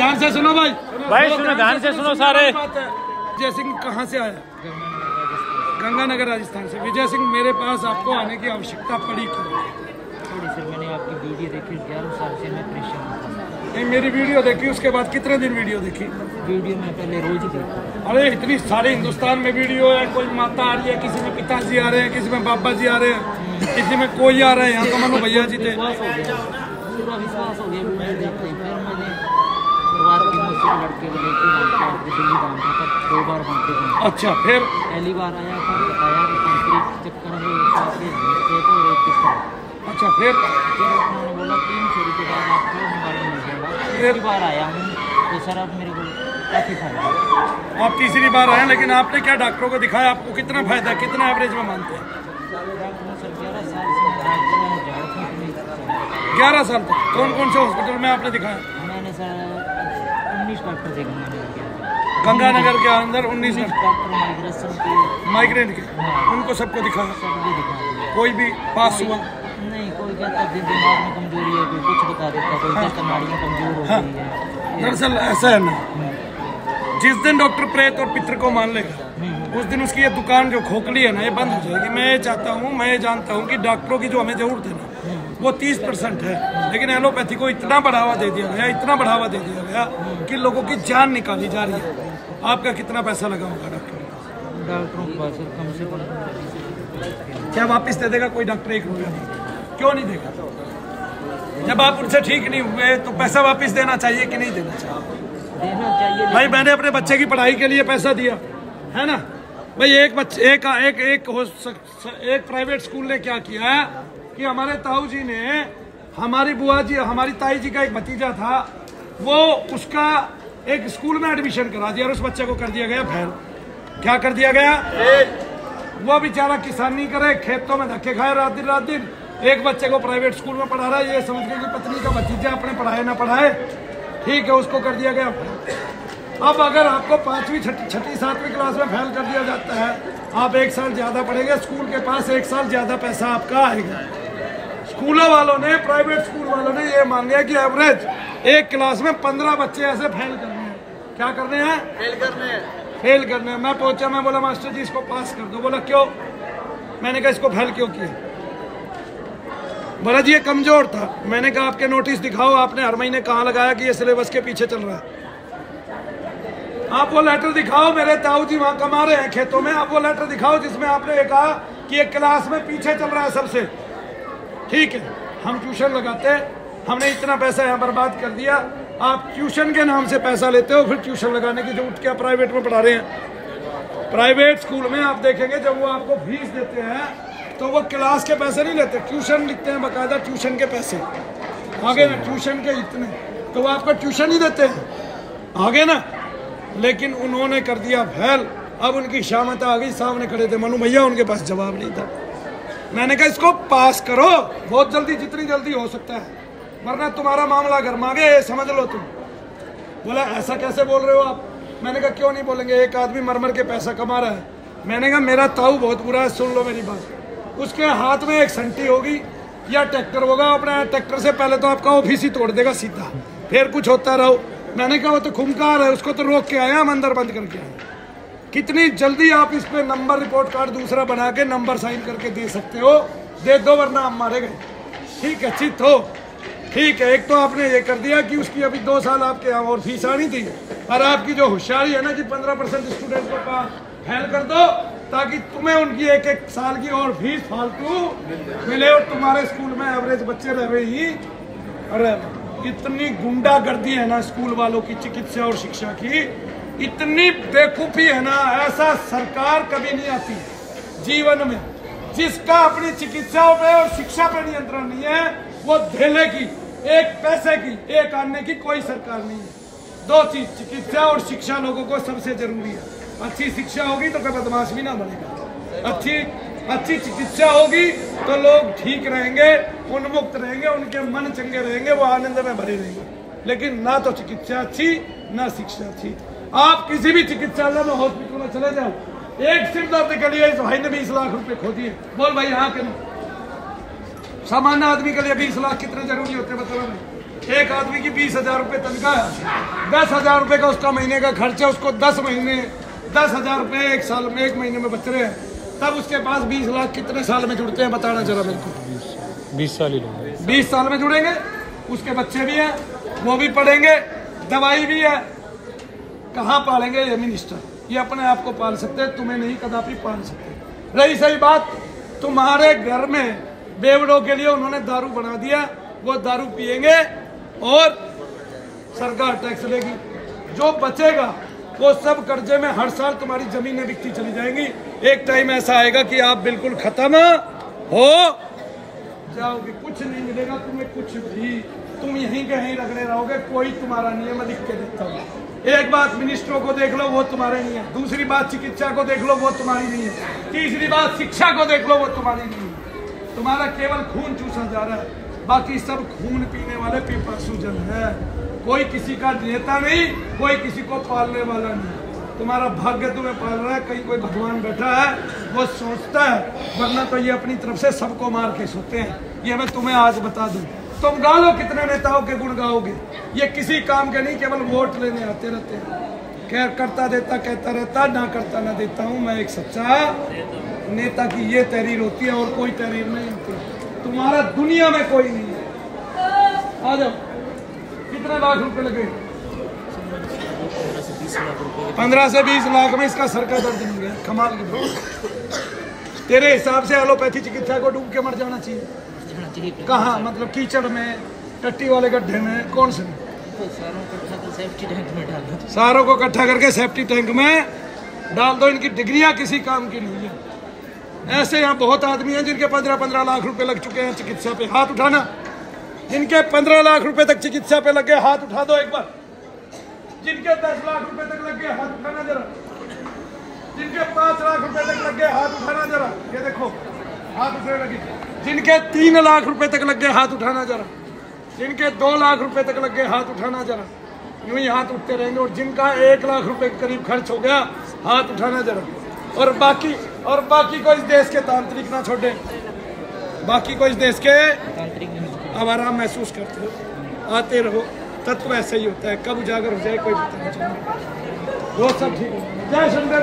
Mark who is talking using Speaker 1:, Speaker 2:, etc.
Speaker 1: ध्यान से सुनो भाई,
Speaker 2: सुनो ध्यान से सुनो सारे।
Speaker 1: विजय सिंह कहाँ से आया? गंगानगर राजस्थान से। विजय सिंह, मेरे पास आपको आने की आवश्यकता पड़ी क्यों?
Speaker 3: थोड़ी सर, मैंने आपकी वीडियो देखी, 11 साल से मैं परेशान था।
Speaker 1: नहीं, मेरी वीडियो देखी, उसके बाद कितने दिन वीडियो देखी?
Speaker 3: वीडियो में पहले रोज ही देखता।
Speaker 1: अरे इतनी सारे हिंदुस्तान में वीडियो है, कोई माता आ रही है, किसी में पिताजी आ रहे हैं, किसी में बाबा जी आ रहे हैं, किसी में कोई आ रहा है। यहाँ तो मनो भैया जी थे।
Speaker 3: पूरा विश्वास हो गया वीडियो देखते ही। फिर मैंने परिवार की मुझसे लड़के को लेकर दिल्ली दाम था, तब 2 बार वहाँ पे।
Speaker 1: अच्छा, फिर
Speaker 3: पहली बार आया था, बताया कि कंप्लीट चक्कर में तो रेट कितना।
Speaker 1: अच्छा, फिर
Speaker 3: उन्होंने बोला 300 रुपये बाद आपको मोबाइल मिल जाएगा। तीसरी बार आया हूँ तो सर अब मेरे को काफ़ी फायदा।
Speaker 1: आप तीसरी बार आए, लेकिन आपने क्या डॉक्टरों को दिखाया? आपको कितना फायदा, कितना एवरेज में मानते हैं?
Speaker 3: डॉक्टर सर 11 साल से
Speaker 1: 11 साल तक कौन कौन से हॉस्पिटल में आपने दिखाया?
Speaker 3: मैंने सर 19 डॉक्टर देखे मैंने
Speaker 1: गंगानगर के अंदर 19
Speaker 3: डॉक्टर
Speaker 1: माइग्रेन के, उनको सबको दिखाया?
Speaker 3: सबको दिखा।
Speaker 1: कोई भी पास हुआ?
Speaker 3: नहीं, कोई कहता दिमाग में कमजोरी है, कोई कुछ बता देता, कोई कहता नाड़ियाँ कमजोर हो गई है।
Speaker 1: दरअसल ऐसा है ना, जिस दिन डॉक्टर प्रेत और पितृ को मान लेगा, उस दिन उसकी ये दुकान जो खोखली है ना, ये बंद हो जाएगी। मैं ये चाहता हूँ, मैं ये जानता हूँ कि डॉक्टरों की जो हमें जरूरत है ना, वो 30% है, लेकिन एलोपैथी को इतना बढ़ावा दे दिया गया, इतना बढ़ावा दे दिया गया कि लोगों की जान निकाली जा रही है। आपका कितना पैसा लगा होगा
Speaker 3: डॉक्टरों के पास? कम से कम।
Speaker 1: क्या वापस दे देगा कोई डॉक्टर? 1 रुपया नहीं। क्यों नहीं देगा? जब आप उनसे ठीक नहीं हुए तो पैसा वापस देना चाहिए कि नहीं देना चाहिए?
Speaker 3: देना चाहिए।
Speaker 1: भाई, मैंने अपने बच्चे की पढ़ाई के लिए पैसा दिया है ना भाई। एक प्राइवेट स्कूल ने क्या किया कि हमारे ताऊ जी ने, हमारी बुआ जी, हमारी ताई जी का एक भतीजा था, वो उसका एक स्कूल में एडमिशन करा दिया और उस बच्चे को कर दिया गया फेल। क्या कर दिया गया? वो बेचारा किसानी करे, खेतों में धक्के खाए रात दिन। एक बच्चे को प्राइवेट स्कूल में पढ़ा रहा है, ये समझ के कि पत्नी का भतीजा अपने पढ़ाए ना पढ़ाए, ठीक है, उसको कर दिया गया। अब अगर आपको 5वीं 6वीं 7वीं क्लास में फेल कर दिया जाता है, आप 1 साल ज्यादा पढ़ेंगे, स्कूल के पास 1 साल ज्यादा पैसा आपका आएगा। स्कूलों वालों ने, प्राइवेट स्कूल वालों ने ये मान लिया कि एवरेज एक क्लास में 15 बच्चे ऐसे फेल करने हैं। क्या करने हैं? फेल करने हैं। मैं पहुंचा, मैं बोला मास्टर जी इसको पास कर दो। बोला क्यों? मैंने कहा इसको फेल क्यों किया? बोला जी ये कमजोर था। मैंने कहा आपके नोटिस दिखाओ, आपने हर महीने कहाँ लगाया कि ये सिलेबस के पीछे चल रहा है? आप वो लेटर दिखाओ, मेरे ताऊ जी वहाँ कमा रहे हैं खेतों में, आप वो लेटर दिखाओ जिसमें आपने ये कहा कि एक क्लास में पीछे चल रहा है सबसे। ठीक है, हम ट्यूशन लगाते हैं, हमने इतना पैसा यहाँ बर्बाद कर दिया, आप ट्यूशन के नाम से पैसा लेते हो, फिर ट्यूशन लगाने की जो उठ के प्राइवेट में पढ़ा रहे हैं। प्राइवेट स्कूल में आप देखेंगे जब वो आपको फीस देते हैं तो वो क्लास के पैसे नहीं लेते, ट्यूशन लिखते हैं बकायदा, ट्यूशन के पैसे आगे ना, ट्यूशन के इतने, तो वो आपको ट्यूशन ही देते हैं आगे ना। लेकिन उन्होंने कर दिया फेल। अब उनकी शामत आ गई, सामने खड़े थे मनु भैया, उनके पास जवाब नहीं था। मैंने कहा इसको पास करो बहुत जल्दी, जितनी जल्दी हो सकता है, वरना तुम्हारा मामला गर्मा गया, समझ लो तुम। बोला ऐसा कैसे बोल रहे हो आप? मैंने कहा क्यों नहीं बोलेंगे, एक आदमी मर के पैसा कमा रहा है। मैंने कहा मेरा ताऊ बहुत बुरा है, सुन लो मेरी बात। उसके हाथ में एक संटी होगी या ट्रैक्टर होगा, अपने ट्रैक्टर से पहले तो आपका ऑफिस ही तोड़ देगा सीधा, फिर कुछ होता रहो। मैंने कहा वो तो खुमकार है, उसको तो रोक के आया, हम अंदर बंद करके आए। कितनी जल्दी आप इस पे नंबर रिपोर्ट कार्ड दूसरा बना के नंबर साइन करके दे सकते हो, दे दो, वरना हम मारे गए। ठीक है, चित हो, ठीक है। एक तो आपने ये कर दिया कि उसकी अभी 2 साल आपके यहाँ और फीस आनी थी, और आपकी जो होशियारी है ना कि 15% स्टूडेंट को फेल कर दो ताकि तुम्हें उनकी 1-1 साल की और फीस फालतू मिले और तुम्हारे स्कूल में एवरेज बच्चे रहे ही। अरे इतनी गुंडागर्दी है ना स्कूल वालों की, चिकित्सा और शिक्षा की इतनी बेवकूफी है ना, ऐसा सरकार कभी नहीं आती जीवन में जिसका अपनी चिकित्सा पे और शिक्षा पे नियंत्रण नहीं है। वो धेले की, एक पैसे की, एक आने की कोई सरकार नहीं है। 2 चीज, चिकित्सा और शिक्षा लोगों को सबसे जरूरी है। अच्छी शिक्षा होगी तो कोई बदमाश भी ना बनेगा, अच्छी चिकित्सा होगी तो लोग ठीक रहेंगे, उन्मुक्त रहेंगे, उनके मन चंगे रहेंगे, वो आनंद में भरे रहेंगे। लेकिन ना तो चिकित्सा अच्छी, ना शिक्षा अच्छी। आप किसी भी चिकित्सालय में, हॉस्पिटल में चले जाओ, एक सिर दर्द के लिए इस भाई ने 20 लाख रुपए खो दिए। बोल भाई यहाँ के सामान्य आदमी के लिए 20 लाख कितने जरूरी होते हैं बताओ? एक आदमी की 20,000 रुपए तनख्वाह है, 10,000 रुपये का उसका महीने का खर्चा, उसको 10 महीने 10,000 रुपये एक साल में, एक महीने में बच रहे हैं, तब उसके पास 20 लाख कितने साल में जुड़ते हैं बताना जरा मेरे को।
Speaker 2: 20 साल ही लोगे।
Speaker 1: 20 साल में जुड़ेंगे, उसके बच्चे भी हैं, वो भी पढ़ेंगे, दवाई भी है। कहाँ पालेंगे ये मिनिस्टर? ये अपने आप को पाल सकते हैं, तुम्हें नहीं कदापि पाल सकते। रही सही बात, तुम्हारे घर में बेवड़ों के लिए उन्होंने दारू बना दिया, वो दारू पिएंगे और सरकार टैक्स लेगी। जो बचेगा वो सब कर्जे में, हर साल तुम्हारी जमीनें बिकती चली जाएंगी। एक टाइम ऐसा आएगा कि आप बिल्कुल खत्म हो जाओगे, कुछ नहीं मिलेगा तुम्हें, कुछ भी। तुम यहीं के यहीं रगड़े रहोगे, कोई तुम्हारा नहीं है। मैं लिख के देता हूँ। एक बात मिनिस्टरों को देख लो, वो तुम्हारे नहीं है। दूसरी बात चिकित्सा को देख लो, वो तुम्हारी नहीं है। तीसरी बात शिक्षा को देख लो, वो तुम्हारी नहीं है। तुम्हारा केवल खून चूसा जा रहा है, बाकी सब खून पीने वाले पिपासु जन है। कोई किसी का नेता नहीं, कोई किसी को पालने वाला नहीं। तुम्हारा भाग्य तुम्हें पाल रहा है, कहीं कोई भगवान बैठा है वो सोचता है, वरना तो ये अपनी तरफ से सबको मार के सोते हैं। ये मैं तुम्हें आज बता दूं। तुम गा लो कितने नेताओं के गुण गाओगे, ये किसी काम के नहीं, केवल वोट लेने आते रहते हैं। खैर, करता देता कहता रहता, ना करता ना देता हूँ। मैं एक सच्चा नेता की ये तहरीर होती है और कोई तहरीर नहीं होती। तुम्हारा दुनिया में कोई नहीं है। आ जाओ। कितने लाख रुपए लगे? 15 से 20 लाख में इसका सर का दर्द नहीं गया। कमाल की बात। तेरे हिसाब से एलोपैथी चिकित्सा को डूब के मर जाना चाहिए। कहाँ? मतलब कीचड़ में, टट्टी वाले गड्ढे में, कौन से? सारों को इकट्ठा करके सेफ्टी टैंक में डाल दो। इनकी डिग्रियां किसी काम की नहीं है। ऐसे यहाँ बहुत आदमी हैं जिनके 15-15 लाख रुपए लग चुके हैं चिकित्सा पे। हाथ उठाना। जिनके 15 लाख रुपए तक चिकित्सा पे लगे, हाथ उठा दो एक बार। जिनके 10 लाख रुपए तक लग गए, हाथ उठाना जरा। जिनके 5 लाख रुपए तक लग गए, हाथ उठाना जरा। ये देखो, हाथ उठने लगे। जिनके 3 लाख रुपए तक लग गए, हाथ उठाना जरा। जिनके 2 लाख रुपए तक लग गए, हाथ उठाना जरा। यूं ही हाथ उठते रहेंगे। और जिनका 1 लाख रुपए के करीब खर्च हो गया, हाथ उठाना जरा। और बाकी को इस देश के तांत्रिक ना छोड़े, बाकी को इस देश के अब आराम महसूस करते हो। आते रहो, तत्व ऐसे ही होता है। कब उजागर हो जाए कोई पता नहीं चलता। वो सब ठीक है। जय शंकर।